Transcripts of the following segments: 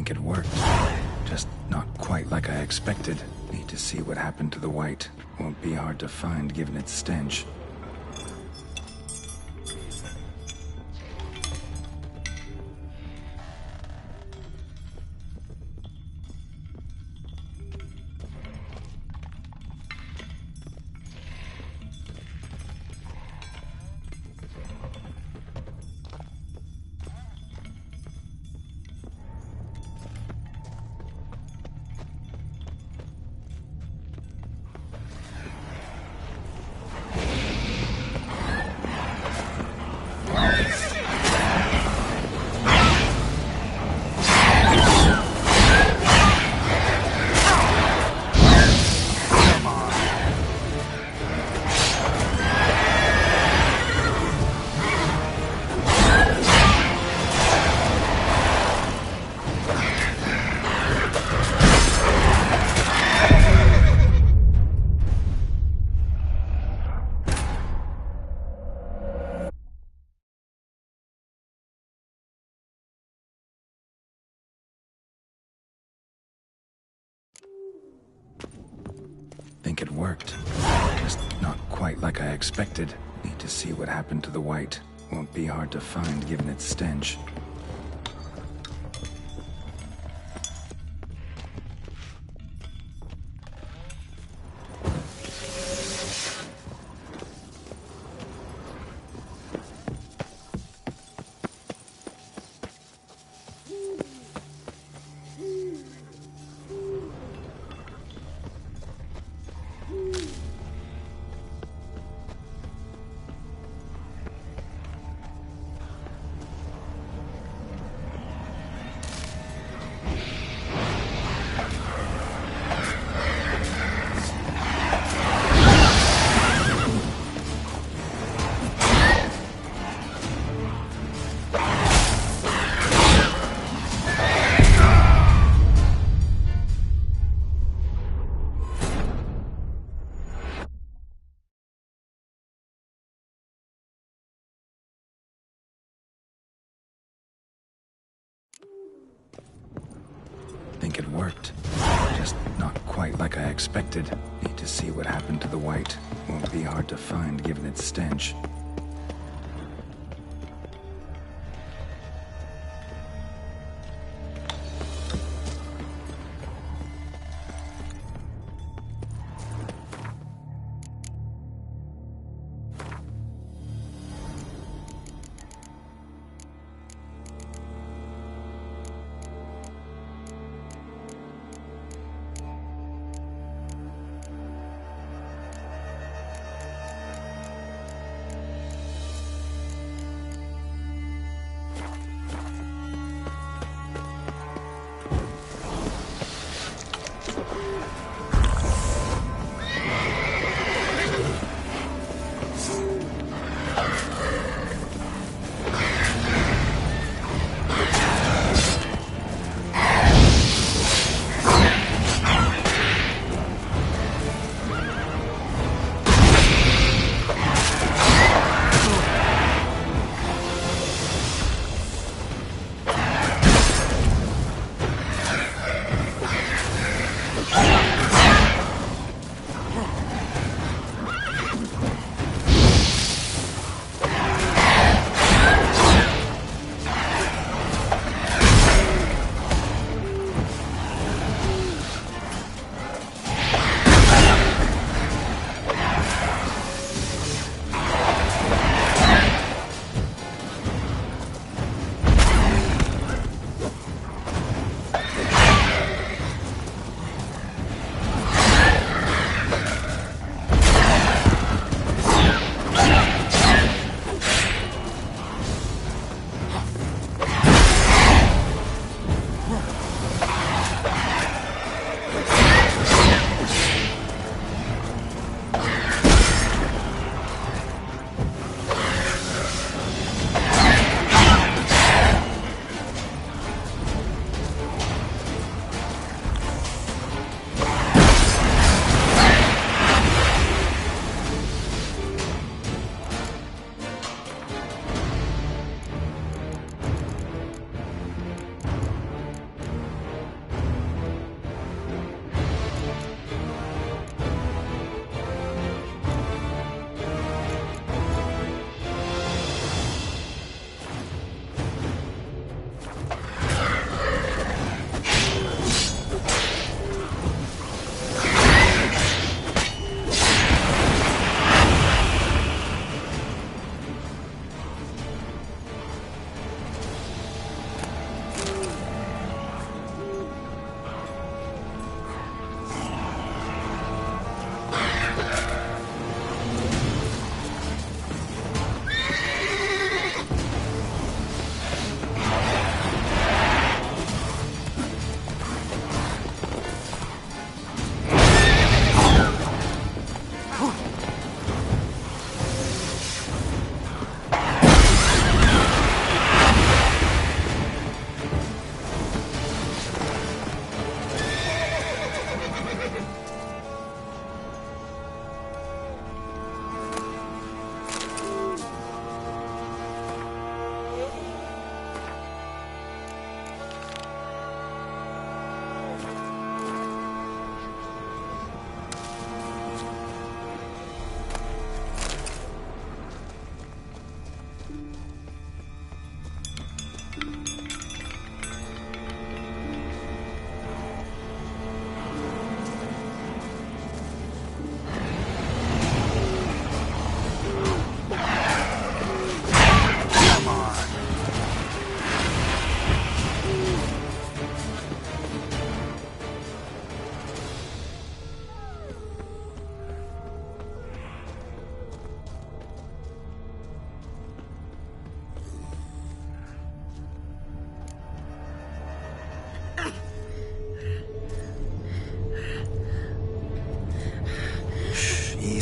Think it worked. Just not quite like I expected. Need to see what happened to the white. Won't be hard to find given its stench. Think it worked. Just not quite like I expected. Need to see what happened to the white. Won't be hard to find given its stench. Think it worked. Just not quite like I expected. Need to see what happened to the white. Won't be hard to find given its stench.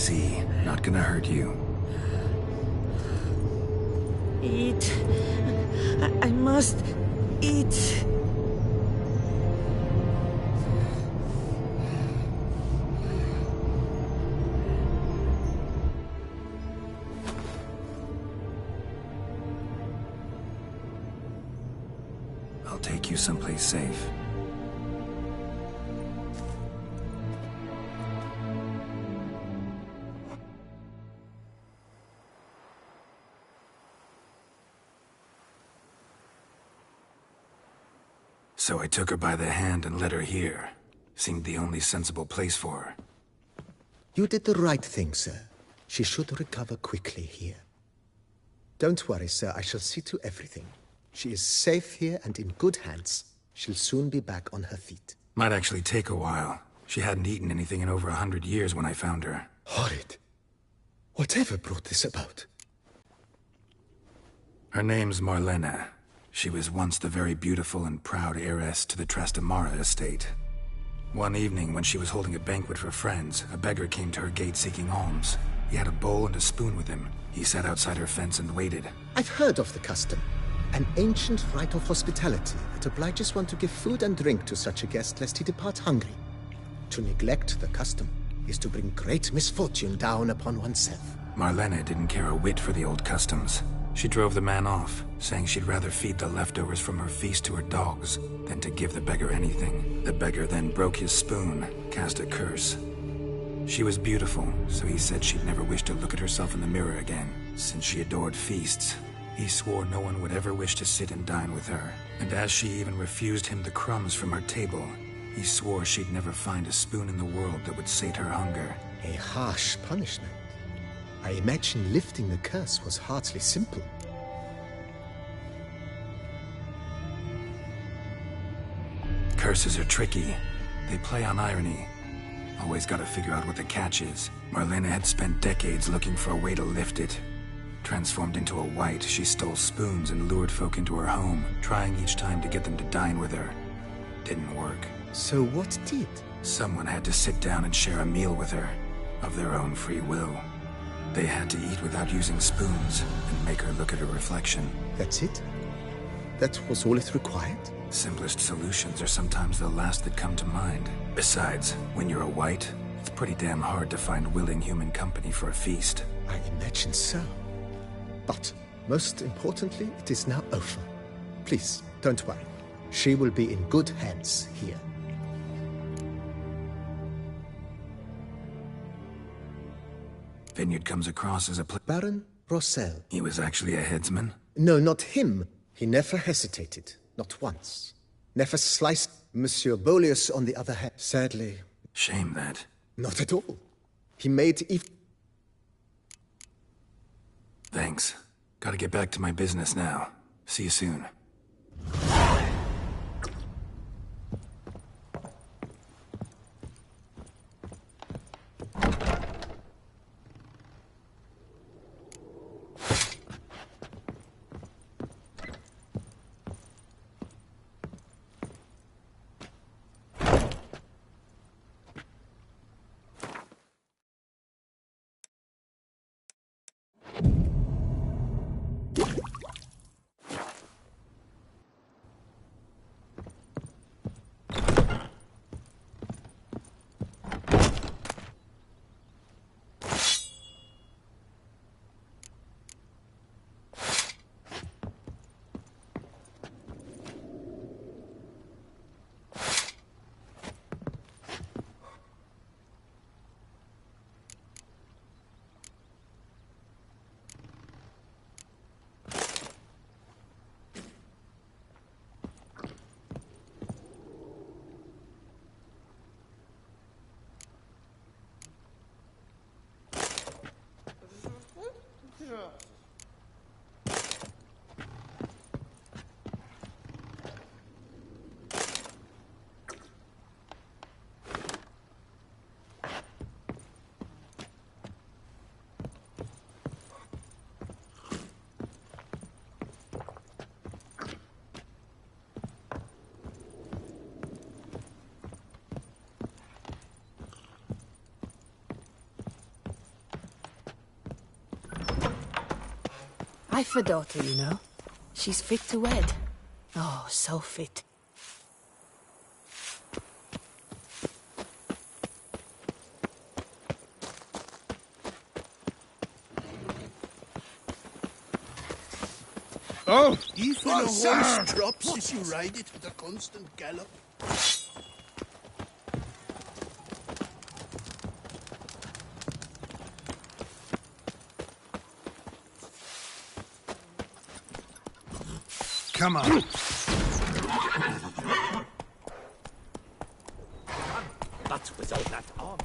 Easy. Not gonna hurt you. Eat. I must eat. I'll take you someplace safe. So I took her by the hand and led her here. Seemed the only sensible place for her. You did the right thing, sir. She should recover quickly here. Don't worry, sir. I shall see to everything. She is safe here and in good hands. She'll soon be back on her feet. Might actually take a while. She hadn't eaten anything in over 100 years when I found her. Horrid. Whatever brought this about? Her name's Marlena. She was once the very beautiful and proud heiress to the Trastamara estate. One evening, when she was holding a banquet for friends, a beggar came to her gate seeking alms. He had a bowl and a spoon with him. He sat outside her fence and waited. I've heard of the custom. An ancient rite of hospitality that obliges one to give food and drink to such a guest lest he depart hungry. To neglect the custom is to bring great misfortune down upon oneself. Marlena didn't care a whit for the old customs. She drove the man off, saying she'd rather feed the leftovers from her feast to her dogs than to give the beggar anything. The beggar then broke his spoon, cast a curse. She was beautiful, so he said she'd never wish to look at herself in the mirror again. Since she adored feasts, he swore no one would ever wish to sit and dine with her. And as she even refused him the crumbs from her table, he swore she'd never find a spoon in the world that would sate her hunger. A harsh punishment. I imagine lifting the curse was hardly simple. Curses are tricky. They play on irony. Always gotta figure out what the catch is. Marlena had spent decades looking for a way to lift it. Transformed into a wight, she stole spoons and lured folk into her home, trying each time to get them to dine with her. Didn't work. So what did? Someone had to sit down and share a meal with her, of their own free will. They had to eat without using spoons, and make her look at her reflection. That's it? That was all it required? Simplest solutions are sometimes the last that come to mind. Besides, when you're a wight, it's pretty damn hard to find willing human company for a feast. I imagine so. But, most importantly, it is now over. Please, don't worry. She will be in good hands here. Vineyard comes across as a Baron Rossel. He was actually a headsman? No, not him. He never hesitated. Not once. Never sliced Monsieur Bolius on the other hand. Sadly. Shame that. Not at all. He made Thanks. Gotta get back to my business now. See you soon. I've a daughter, you know. She's fit to wed. Oh, so fit. Oh! If a horse drops as you ride it with a constant gallop. Come on. But without that arm.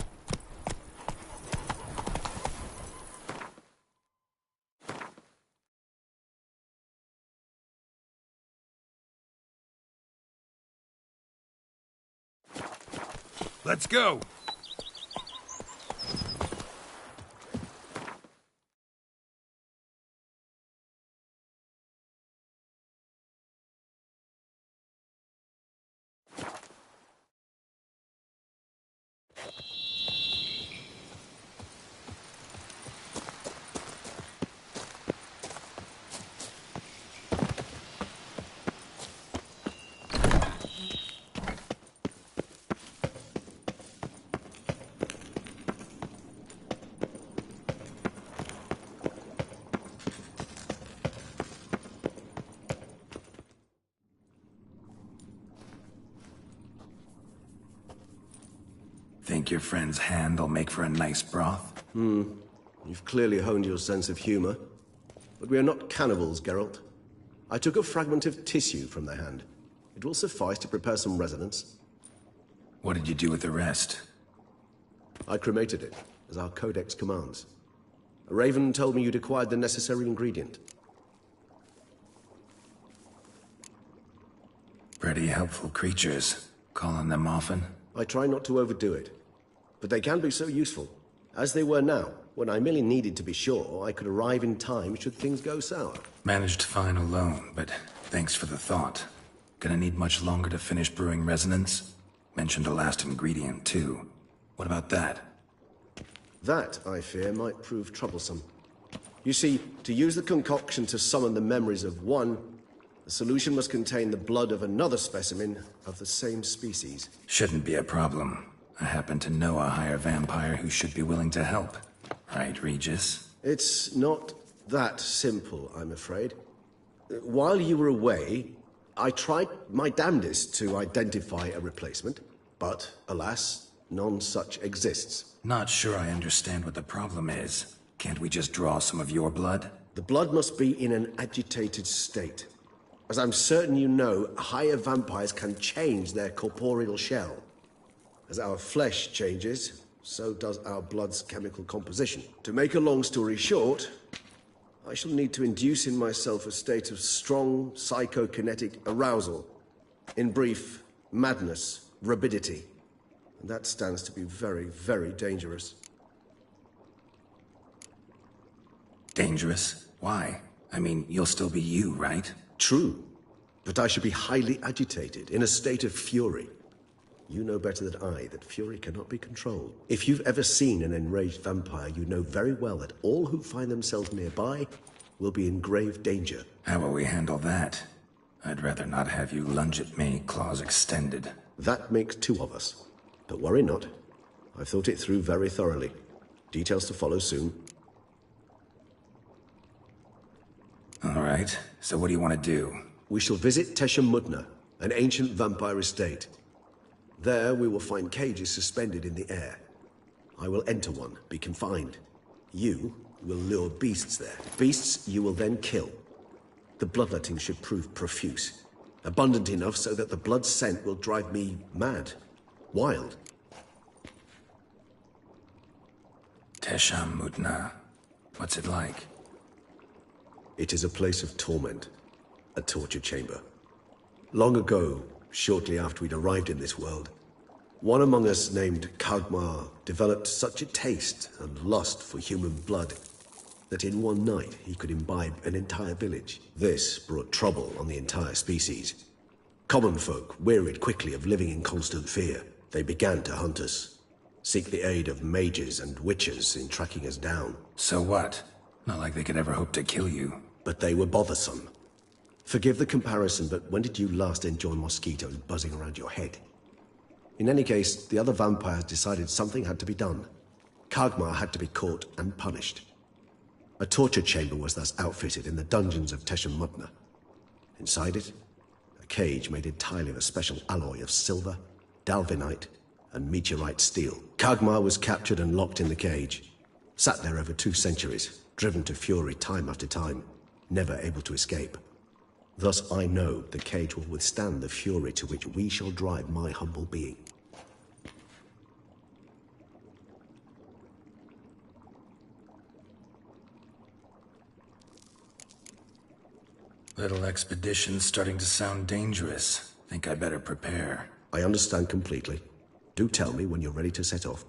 Let's go. Think your friend's hand will make for a nice broth? You've clearly honed your sense of humor. But we are not cannibals, Geralt. I took a fragment of tissue from their hand. It will suffice to prepare some resonance. What did you do with the rest? I cremated it, as our codex commands. A raven told me you'd acquired the necessary ingredient. Pretty helpful creatures. Call on them often? I try not to overdo it. But they can be so useful. As they were now, when I merely needed to be sure I could arrive in time should things go sour. Managed fine alone, but thanks for the thought. Gonna need much longer to finish brewing resonance? Mentioned a last ingredient, too. What about that? That, I fear, might prove troublesome. You see, to use the concoction to summon the memories of one, the solution must contain the blood of another specimen of the same species. Shouldn't be a problem. I happen to know a higher vampire who should be willing to help. Right, Regis? It's not that simple, I'm afraid. While you were away, I tried my damnedest to identify a replacement, but alas, none such exists. Not sure I understand what the problem is. Can't we just draw some of your blood? The blood must be in an agitated state. As I'm certain you know, higher vampires can change their corporeal shell. As our flesh changes, so does our blood's chemical composition. To make a long story short, I shall need to induce in myself a state of strong psychokinetic arousal. In brief, madness, rabidity. And that stands to be very, very dangerous. Dangerous? Why? I mean, you'll still be you, right? True, but I should be highly agitated, in a state of fury. You know better than I that fury cannot be controlled. If you've ever seen an enraged vampire, you know very well that all who find themselves nearby will be in grave danger. How will we handle that? I'd rather not have you lunge at me, claws extended. That makes two of us. But worry not. I've thought it through very thoroughly. Details to follow soon. All right, so what do you want to do? We shall visit Tesha Mudna, an ancient vampire estate. There we will find cages suspended in the air. I will enter one, be confined. You will lure beasts there. Beasts you will then kill. The bloodletting should prove profuse. Abundant enough so that the blood scent will drive me mad. Wild. Tesha Mudna. What's it like? It is a place of torment. A torture chamber. Long ago, shortly after we'd arrived in this world, one among us named Kagmar developed such a taste and lust for human blood that in one night he could imbibe an entire village. This brought trouble on the entire species. Common folk wearied quickly of living in constant fear. They began to hunt us, seek the aid of mages and witches in tracking us down. So what? Not like they could ever hope to kill you. but they were bothersome. Forgive the comparison, but when did you last enjoy mosquitoes buzzing around your head? In any case, the other vampires decided something had to be done. Kagmar had to be caught and punished. A torture chamber was thus outfitted in the dungeons of Tesham-Mutna. Inside it, a cage made entirely of a special alloy of silver, dalvinite, and meteorite steel. Kagmar was captured and locked in the cage. Sat there over 2 centuries, driven to fury time after time, never able to escape. Thus I know the cage will withstand the fury to which we shall drive my humble being. Little expedition's starting to sound dangerous. Think I better prepare. I understand completely. Do tell me when you're ready to set off.